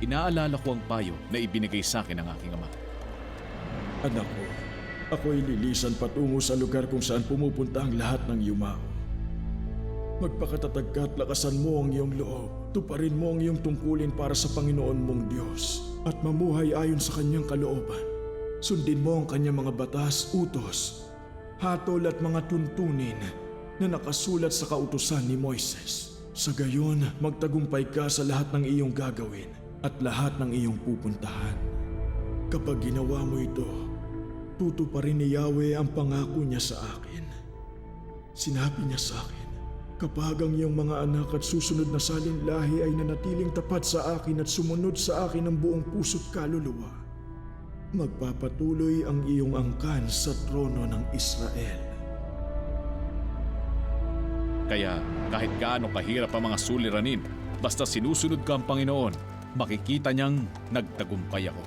inaalala ko ang payo na ibinigay sa akin ng aking ama. Anak ko, ako'y lilisan patungo sa lugar kung saan pumupunta ang lahat ng yumao. Magpakatatag ka at lakasan mo ang iyong loob. Tuparin mo ang iyong tungkulin para sa Panginoon mong Diyos at mamuhay ayon sa kanyang kalooban. Sundin mo ang kanyang mga batas, utos, hatol at mga tuntunin na nakasulat sa kautusan ni Moises. Sa gayon, magtagumpay ka sa lahat ng iyong gagawin at lahat ng iyong pupuntahan. Kapag ginawa mo ito, tutuparin ni Yahweh ang pangako niya sa akin. Sinabi niya sa akin, kapag ang iyong mga anak at susunod na salin lahi ay nanatiling tapat sa akin at sumunod sa akin ng buong puso't kaluluwa, magpapatuloy ang iyong angkan sa trono ng Israel. Kaya kahit gaano kahirap ang mga suliranin, basta sinusunod ka ang Panginoon, makikita niyang nagtagumpay ako.